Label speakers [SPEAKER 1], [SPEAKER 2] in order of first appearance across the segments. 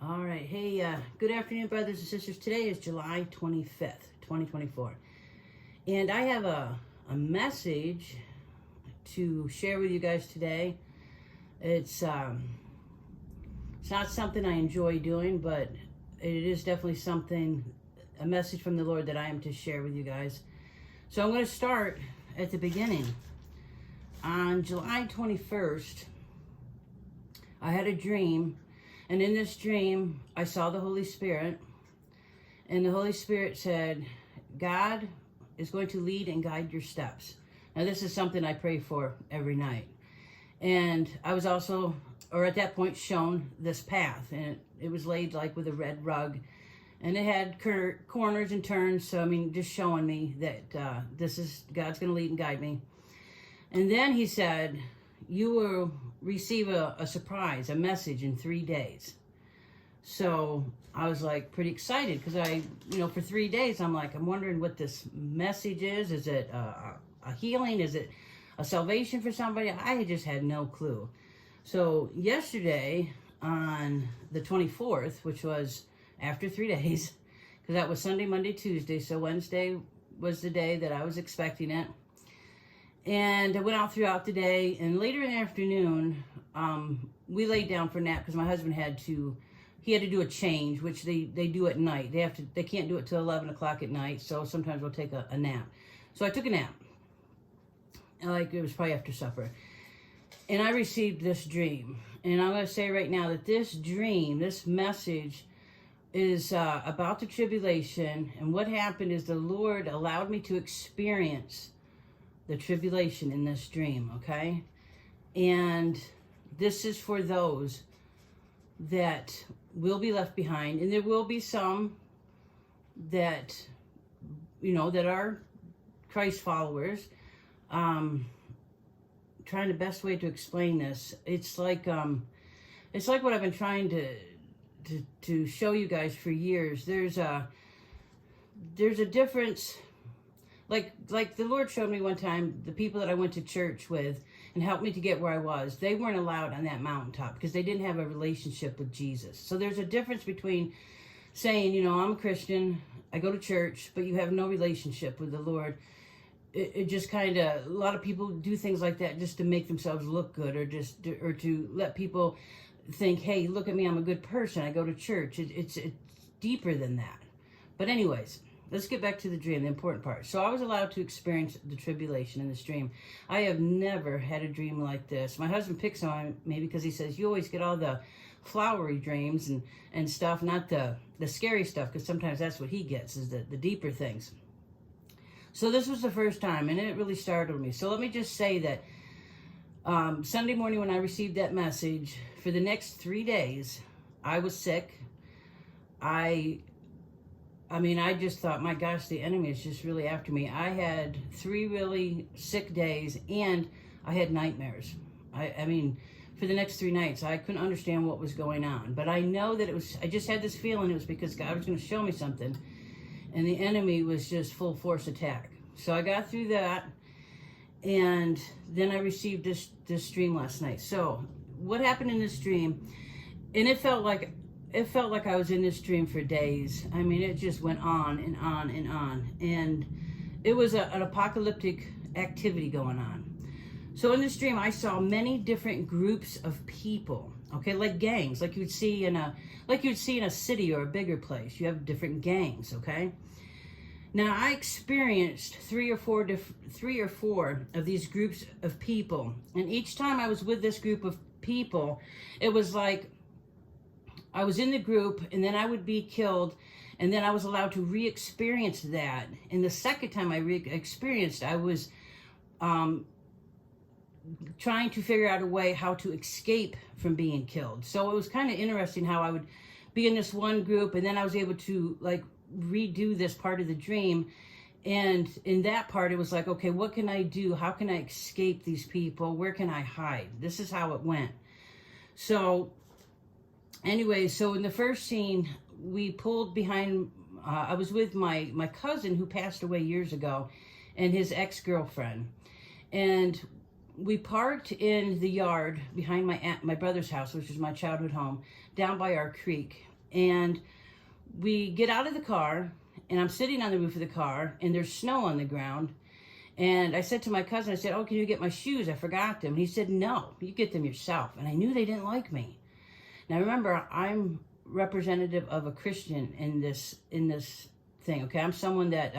[SPEAKER 1] All right. Hey, good afternoon, brothers and sisters. Today is July 25th, 2024. And I have a message to share with you guys today. It's not something I enjoy doing, but it is definitely a message from the Lord that I am to share with you guys. So I'm going to start at the beginning. On July 21st, I had a dream. And in this dream, I saw the Holy Spirit, and the Holy Spirit said, God is going to lead and guide your steps. Now, this is something I pray for every night. And I was also, or at that point, shown this path, and it was laid like with a red rug, and it had corners and turns, so I mean, just showing me that God's going to lead and guide me. And then he said, you will receive a surprise, a message in 3 days. So I was like pretty excited because for 3 days, I'm wondering what this message is. Is it a healing? Is it a salvation for somebody? I just had no clue. So yesterday on the 24th, which was after 3 days, because that was Sunday, Monday, Tuesday. So Wednesday was the day that I was expecting it. And I went out throughout the day, and later in the afternoon, we laid down for a nap because my husband had to do a change, which they do at night. They can't do it till 11 o'clock at night, so sometimes we'll take a nap. So I took a nap, it was probably after supper, and I received this dream. And I'm going to say right now that this dream, this message, is about the tribulation. And what happened is the Lord allowed me to experience the tribulation in this dream, okay? And this is for those that will be left behind, and there will be some that that are Christ followers. Trying the best way to explain this, it's like what I've been trying to show you guys for years. There's a difference. Like the Lord showed me one time, the people that I went to church with and helped me to get where I was, they weren't allowed on that mountaintop because they didn't have a relationship with Jesus. So there's a difference between saying, I'm a Christian, I go to church, but you have no relationship with the Lord. It just kind of, a lot of people do things like that just to make themselves look good, or to let people think, hey, look at me, I'm a good person, I go to church. It's deeper than that. But anyways, let's get back to the dream, the important part. So I was allowed to experience the tribulation in this dream. I have never had a dream like this. My husband picks on me because he says, you always get all the flowery dreams and stuff, not the scary stuff, because sometimes that's what he gets, is the deeper things. So this was the first time, and it really startled me. So let me just say that Sunday morning when I received that message, for the next 3 days, I was sick. I just thought, my gosh, the enemy is just really after me. I had 3 really sick days, and I had nightmares. For the next 3 nights, I couldn't understand what was going on. But I know that I just had this feeling it was because God was going to show me something, and the enemy was just full force attack. So I got through that, and then I received this dream last night. So what happened in this dream, and it felt like I was in this dream for days. It just went on and on and on. And it was an apocalyptic activity going on. So in this dream, I saw many different groups of people, okay, like gangs, like you'd see in a city or a bigger place. You have different gangs, okay? Now, I experienced three or four of these groups of people. And each time I was with this group of people, it was like I was in the group, and then I would be killed, and then I was allowed to re-experience that. And the second time I re-experienced, I was trying to figure out a way how to escape from being killed. So it was kind of interesting how I would be in this one group, and then I was able to redo this part of the dream. And in that part, it was like, okay, what can I do? How can I escape these people? Where can I hide? This is how it went. So anyway, so in the first scene, we pulled behind, I was with my cousin who passed away years ago, and his ex-girlfriend. And we parked in the yard behind my brother's house, which is my childhood home, down by our creek. And we get out of the car, and I'm sitting on the roof of the car, and there's snow on the ground. And I said to my cousin, I said, oh, can you get my shoes? I forgot them. And he said, no, you get them yourself. And I knew they didn't like me. Now remember, I'm representative of a Christian in this thing, okay? I'm someone that,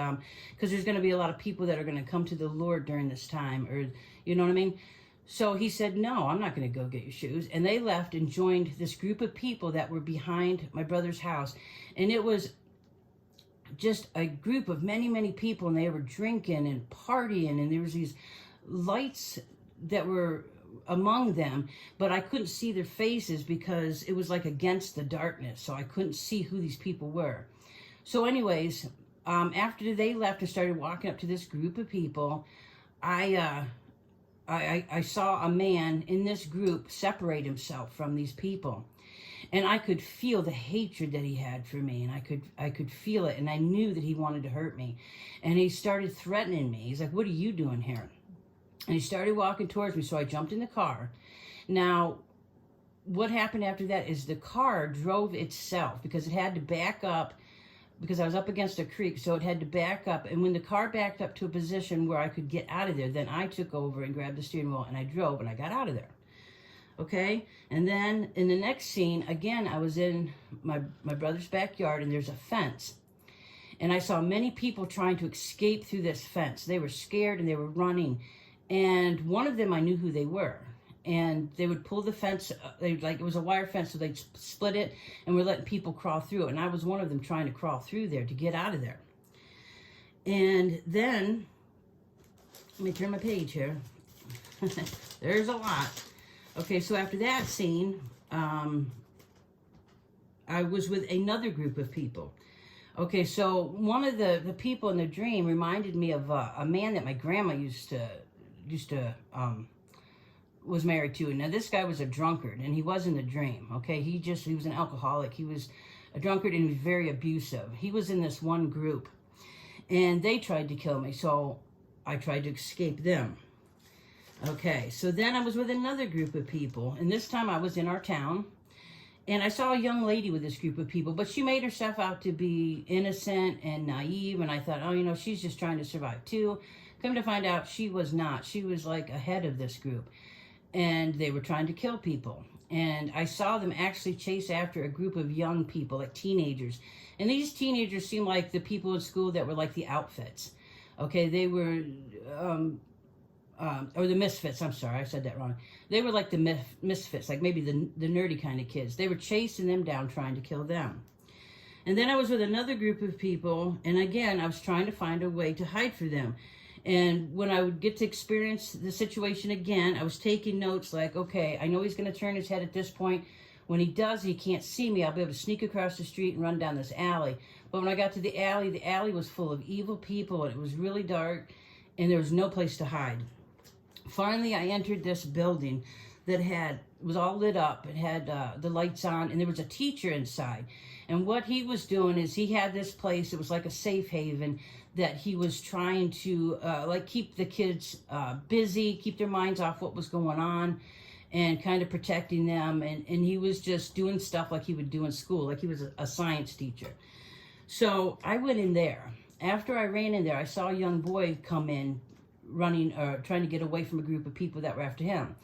[SPEAKER 1] because there's going to be a lot of people that are going to come to the Lord during this time, or, you know what I mean? So he said, no, I'm not going to go get your shoes. And they left and joined this group of people that were behind my brother's house. And it was just a group of many, many people, and they were drinking and partying, and there was these lights that were among them, but I couldn't see their faces because it was like against the darkness, so I couldn't see who these people were. So anyways, after they left and started walking up to this group of people, I saw a man in this group separate himself from these people. And I could feel the hatred that he had for me, and I could feel it, and I knew that he wanted to hurt me. And he started threatening me. He's like, what are you doing here? And he started walking towards me, so I jumped in the car. Now, what happened after that is the car drove itself because it had to back up because I was up against a creek, so it had to back up. And when the car backed up to a position where I could get out of there, then I took over and grabbed the steering wheel, and I drove, and I got out of there. Okay, and then in the next scene, again, I was in my brother's backyard, and there's a fence. And I saw many people trying to escape through this fence. They were scared, and they were running. And one of them, I knew who they were. And they would pull the fence, it was a wire fence, so they'd split it, and we're letting people crawl through it. And I was one of them trying to crawl through there to get out of there. And then, let me turn my page here. There's a lot. Okay, so after that scene, I was with another group of people. Okay, so one of the people in the dream reminded me of a man that my grandma was married to. Now, this guy was a drunkard, and he was in the dream, okay? He was an alcoholic. He was a drunkard, and he was very abusive. He was in this one group, and they tried to kill me, so I tried to escape them. Okay, so then I was with another group of people, and this time I was in our town, and I saw a young lady with this group of people, but she made herself out to be innocent and naive, and I thought, oh, you know, she's just trying to survive too. Come to find out, she was not. She was like ahead of this group, and they were trying to kill people. And I saw them actually chase after a group of young people, like teenagers, and these teenagers seemed like the people in school that were like the outfits. Okay, they were... or the misfits, I'm sorry, I said that wrong. They were like the misfits, like maybe the nerdy kind of kids. They were chasing them down, trying to kill them. And then I was with another group of people, and again, I was trying to find a way to hide from them. And when I would get to experience the situation again, I was taking notes like, okay, I know he's going to turn his head at this point. When he does, he can't see me. I'll be able to sneak across the street and run down this alley. But when I got to the alley was full of evil people, and it was really dark, and there was no place to hide. Finally, I entered this building that was all lit up. It had the lights on, and there was a teacher inside. And what he was doing is he had this place, it was like a safe haven, that he was trying to keep the kids busy, keep their minds off what was going on, and kind of protecting them. And he was just doing stuff like he would do in school, like he was a science teacher. So I went in there. After I ran in there, I saw a young boy come in, running or trying to get away from a group of people that were after him.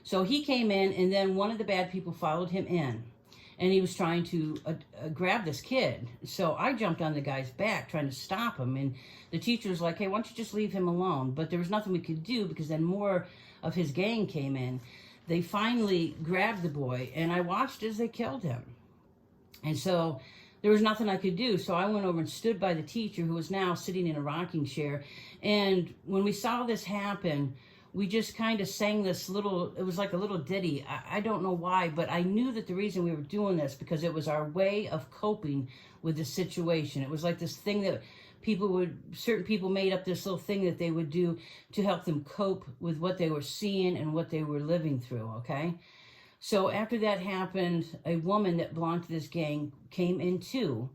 [SPEAKER 1] So he came in, and then one of the bad people followed him in, and he was trying to grab this kid. So I jumped on the guy's back trying to stop him, and the teacher was like, hey, why don't you just leave him alone? But there was nothing we could do because then more of his gang came in. They finally grabbed the boy, and I watched as they killed him. And so there was nothing I could do, so I went over and stood by the teacher, who was now sitting in a rocking chair. And when we saw this happen, we just kind of sang this it was like a little ditty. I don't know why, but I knew that the reason we were doing this, because it was our way of coping with the situation. It was like this thing that certain people made up, this little thing that they would do to help them cope with what they were seeing and what they were living through, okay? So after that happened, a woman that belonged to this gang came in too,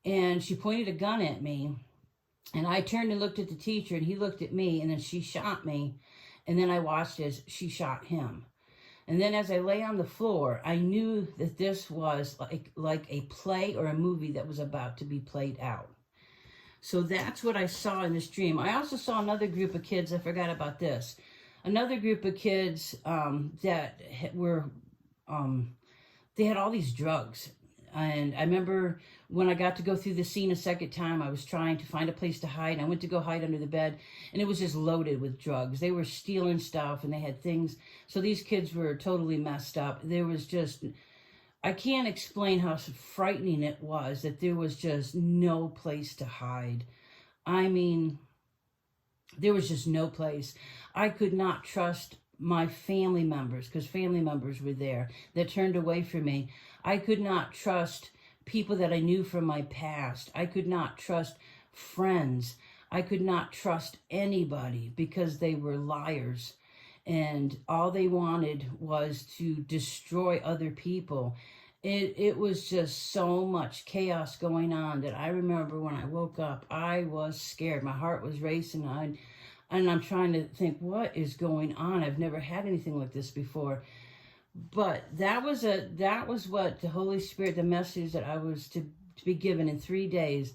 [SPEAKER 1] and she pointed a gun at me, and I turned and looked at the teacher, and he looked at me, and then she shot me, and then I watched as she shot him. And then as I lay on the floor, I knew that this was like a play or a movie that was about to be played out. So that's what I saw in this dream. I also saw another group of kids. I forgot about this. Another group of kids that were, they had all these drugs. And I remember when I got to go through the scene a second time, I was trying to find a place to hide. I went to go hide under the bed, and it was just loaded with drugs. They were stealing stuff, and they had things. So these kids were totally messed up. There was just, I can't explain how frightening it was that there was just no place to hide. I mean, there was just no place. I could not trust my family members, because family members were there that turned away from me. I could not trust people that I knew from my past. I could not trust friends. I could not trust anybody because they were liars. And all they wanted was to destroy other people. It was just so much chaos going on that I remember when I woke up, I was scared. My heart was racing. And I'm trying to think, what is going on? I've never had anything like this before. But that was what the Holy Spirit, the message that I was to be given in 3 days.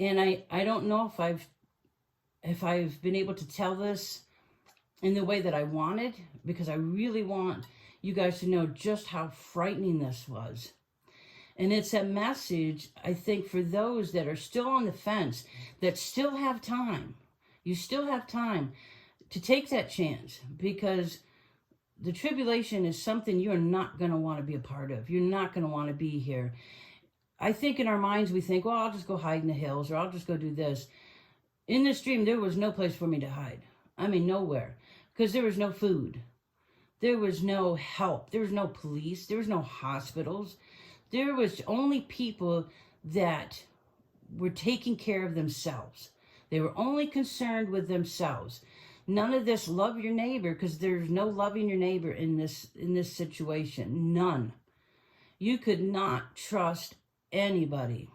[SPEAKER 1] And I don't know if I've been able to tell this in the way that I wanted, because I really want you guys to know just how frightening this was. And it's a message, I think, for those that are still on the fence, that still have time. You still have time to take that chance, because the tribulation is something you're not going to want to be a part of. You're not going to want to be here. I think in our minds we think, well, I'll just go hide in the hills, or I'll just go do this. In this dream, there was no place for me to hide. I mean, nowhere. Because there was no food. There was no help. There was no police. There was no hospitals. There was only people that were taking care of themselves. They were only concerned with themselves. None of this love your neighbor, because there's no loving your neighbor in this situation. None. You could not trust anybody.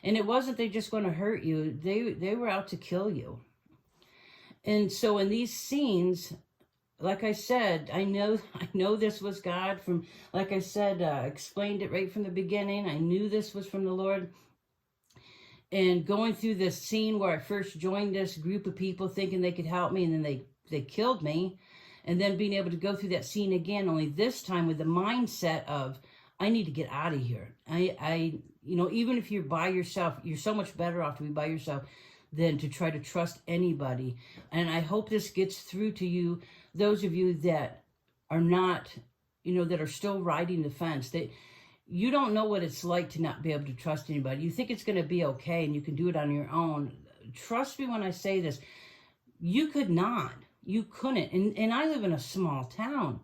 [SPEAKER 1] And it wasn't they just going to hurt you. They were out to kill you. And so in these scenes, like I said, I know this was God from, like I said, explained it right from the beginning. I knew this was from the Lord. And going through this scene where I first joined this group of people thinking they could help me, and then they killed me. And then being able to go through that scene again, only this time with the mindset of, I need to get out of here. Even if you're by yourself, you're so much better off to be by yourself than to try to trust anybody. And I hope this gets through to you, those of you that are not, that are still riding the fence. That you don't know what it's like to not be able to trust anybody. You think it's going to be okay and you can do it on your own. Trust me when I say this. You could not. You couldn't. And I live in a small town.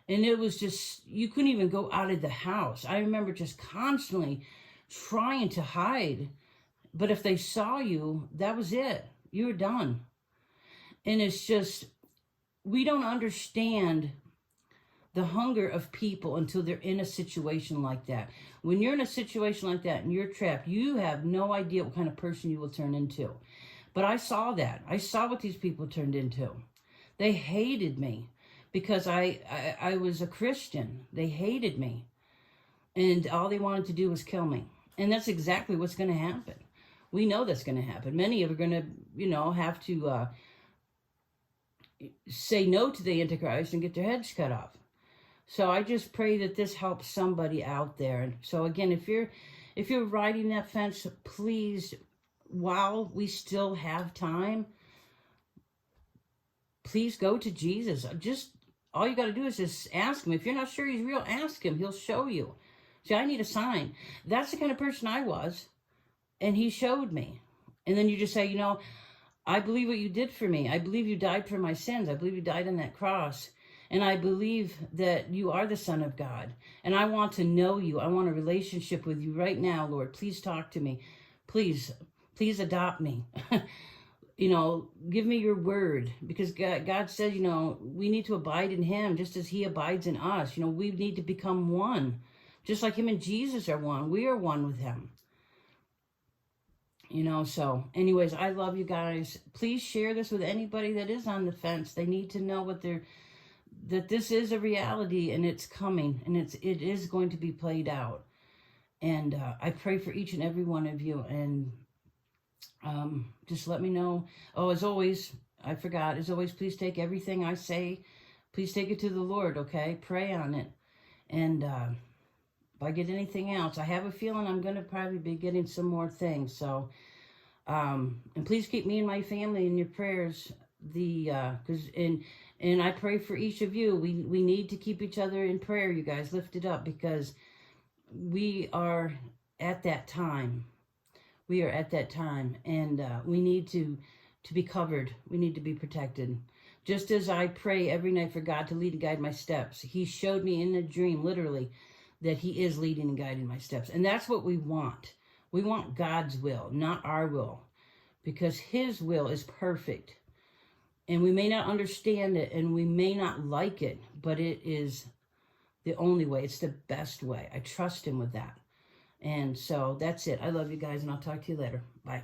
[SPEAKER 1] And it was just, you couldn't even go out of the house. I remember just constantly trying to hide. But if they saw you, that was it. You were done. And it's just, we don't understand the hunger of people until they're in a situation like that. When you're in a situation like that and you're trapped, you have no idea what kind of person you will turn into. But I saw that. I saw what these people turned into. They hated me because I was a Christian. They hated me. And all they wanted to do was kill me. And that's exactly what's going to happen. We know that's going to happen. Many of them are going to, have to say no to the Antichrist and get their heads cut off. So I just pray that this helps somebody out there. And so again, if you're riding that fence, please, while we still have time, please go to Jesus. Just all you got to do is just ask him. If you're not sure he's real, ask him. He'll show you. See, I need a sign. That's the kind of person I was. And he showed me. And then you just say, I believe what you did for me. I believe you died for my sins. I believe you died on that cross. And I believe that you are the Son of God. And I want to know you. I want a relationship with you right now, Lord. Please talk to me. Please adopt me. Give me your word. Because God said, we need to abide in him just as he abides in us. We need to become one. Just like him and Jesus are one. We are one with him. So anyways, I love you guys. Please share this with anybody that is on the fence. They need to know what that this is a reality, and it's coming, and it is going to be played out. And I pray for each and every one of you, and just let me know. Oh, as always, I forgot, as always, please take everything I say, please take it to the Lord, okay? Pray on it. And if I get anything else, I have a feeling I'm going to probably be getting some more things. So, and please keep me and my family in your prayers. And I pray for each of you. We need to keep each other in prayer, you guys. Lift it up, because we are at that time. We are at that time, and we need to be covered. We need to be protected. Just as I pray every night for God to lead and guide my steps, he showed me in a dream, literally, that he is leading and guiding my steps. And that's what we want. We want God's will, not our will, because his will is perfect. And we may not understand it, and we may not like it, but it is the only way. It's the best way. I trust him with that. And so that's it. I love you guys, and I'll talk to you later. Bye.